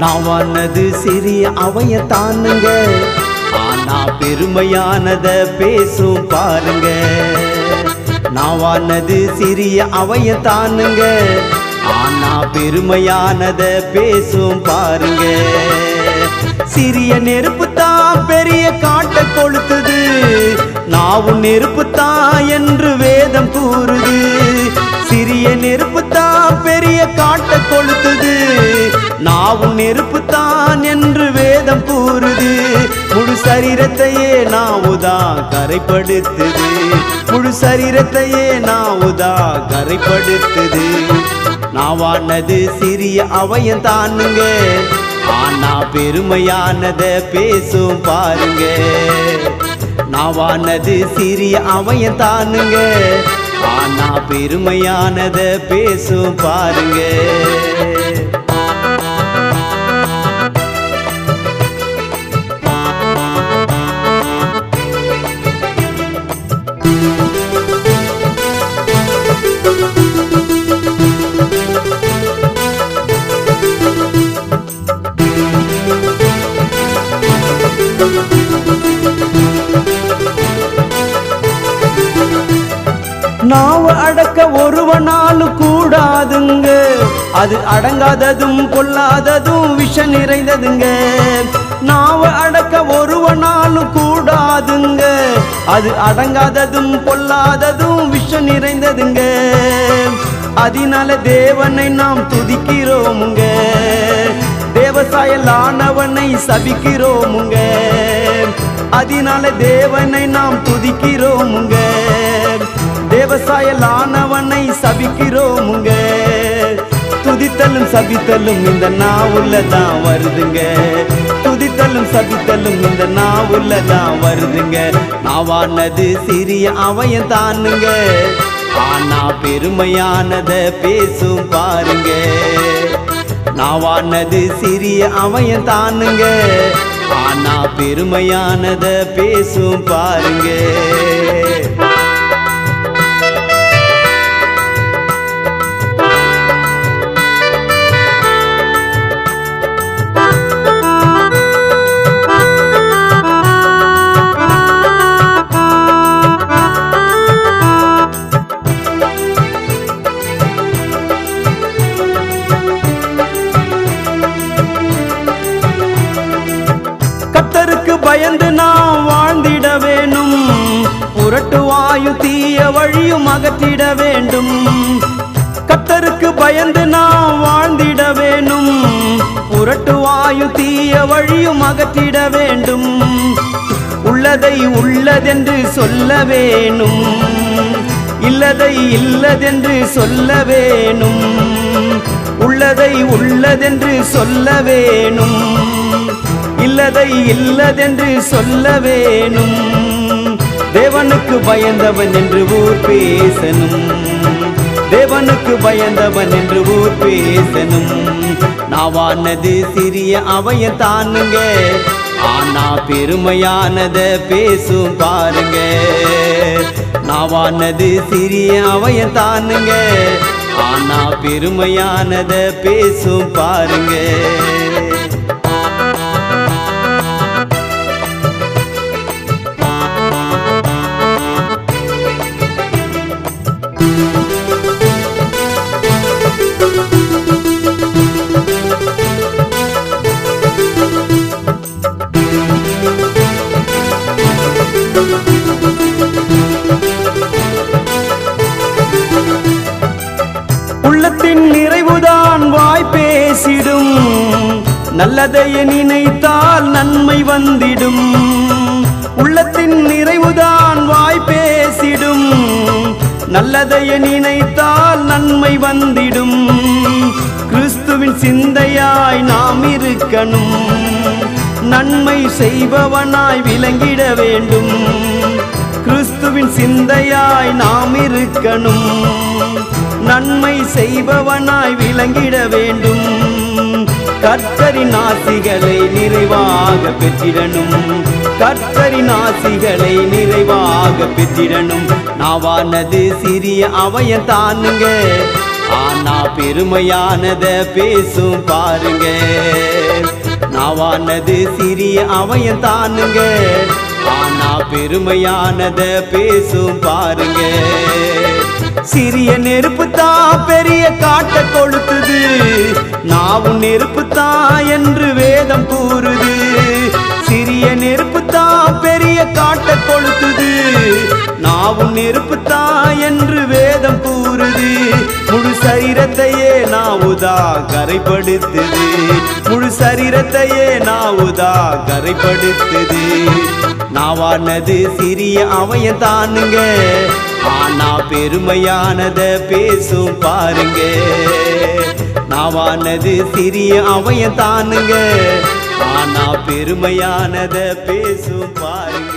நாவானது சிறிய அவயத்தானுங்க, ஆனா பெருமையானத பேசும் பாருங்க. நாவானது சிறிய அவயத்தானுங்க, ஆனா பெருமையானத பேசும் பாருங்க. சிறிய நெருப்பு தான் பெரிய காட்டை கொளுத்துது, நாவும் நெருப்பு தான் என்று வேதம் கூறுது. சிறிய நெருப்பு தான் பெரிய காட்டை கொளுத்துது, நாவும் நெருப்பு தான் என்று வேதம் கூறுது. முழு சரீரத்தையே நாவுதான் கரைப்படுத்துது, முழு சரீரத்தையே நாவுதான் கரைப்படுத்துது. நாவானது சிறிய அவயந்தானுங்க, ஆனா பெருமையானத பேசும் பாருங்க. நாவானது சிறிய அவயந்தானுங்க, ஆனா பெருமையானத பேசும் பாருங்க. நாவ அடக்க ஒருவனாலும் கூடாதுங்க, அது அடங்காததும் கொள்ளாததும் விஷ நிறைந்ததுங்க. நாவ அடக்க ஒருவனாலும் கூடாதுங்க, அது அடங்காததும் கொள்ளாததும் விஷ நிறைந்ததுங்க. அதனால தேவனை நாம் துதிக்கிறோமுங்க, தேவசாயலானவனை சபிக்கிறோமுங்க. அதனால தேவனை நாம் துதிக்கிறோமுங்க, தேவசாயலானவனை சபிக்கிறோமுங்க. துதித்தலும் சபித்தலும் இந்த நாவுலதான் வருதுங்க, துதித்தலும் சபித்தலும் இந்த நாவுலதான் வருதுங்க. நாவானது சிறிய அவயந்தானுங்க, ஆனா பெருமையானத பேசும் பாருங்க. நாவானது சிறிய அவயந்தானுங்க, ஆனா பெருமையானத பேசும் பாருங்க. கர்த்தருக்கு பயந்து நாம் வாழ்ந்திட வேணும், புரட்டு வாயு தீய வழியும் அகற்றிட வேண்டும். கர்த்தருக்கு பயந்து நாம் வாழ்ந்திட வேணும், புரட்டு வாயு தீய வழியும் அகற்றிட வேண்டும். உள்ளதை உள்ளதென்று சொல்ல வேணும், இல்லதை இல்லதென்று சொல்ல வேணும். உள்ளதை உள்ளதென்று சொல்ல வேணும், இல்லதை இல்லதென்று சொல்ல வேணும். தேவனுக்கு பயந்தவன் என்று ஊர் பேசணும், தேவனுக்கு பயந்தவன் என்று ஊர் பேசணும். நாவானது சிறிய அவயத்தானுங்க, ஆனா பெருமையானத பேசும் பாருங்க. நாவானது சிறிய அவயத்தானுங்க, ஆனா பெருமையானத பேசும் பாருங்க. உள்ளத்தின் நிறைவுதான் வாய் பேசிடும், நல்லதை நினைத்தால் நன்மை வந்திடும். உள்ளத்தின் நிறைவுதான் வாய் பேசிடும், நல்லதை நினைத்தால் நன்மை வந்திடும். கிறிஸ்துவின் சிந்தையாய் நாம் இருக்கணும், நன்மை செய்பவனாய் விளங்கிட வேண்டும். கிறிஸ்துவின் சிந்தையாய் நாம் இருக்கணும், நன்மை செய்பவனாய் விளங்கிட வேண்டும். கர்த்தரின் ஆசிகளை நிறைவாக பெற்றிடணும், கர்த்தரின் ஆசிகளை நிறைவாக பெற்றிடணும். நாவானது சிறிய அவயந்தானுங்க, ஆனா ஆனா பெருமையானத பேசும் பாருங்க. நாவானது சிறிய அவயம் தானுங்க, ஆனா பெருமையானத பேசும் பாருங்க. சிறிய நெருப்பு தான் பெரிய காட்ட கொளுத்துது, நாவும் நெருப்பு தான் என்று வேதம் கூறுது. சிறிய நெருப்பு தான் பெரிய காட்ட கொளுத்துது, நாவும் நெருப்பு தான் என்று வேதம் கூறுது. முழு சரீரத்தையே நாவுதா கரைப்படுத்துது, முழு சரீரத்தையே நாவுதா கரைப்படுத்துது. நாவானது சிறிய அவயம் தானுங்க, ஆனா பெருமையானத பேசும் பாருங்க. நாவானது சிறிய அவயம் தானுங்க, ஆனா பெருமையானத பேசும் பாருங்க.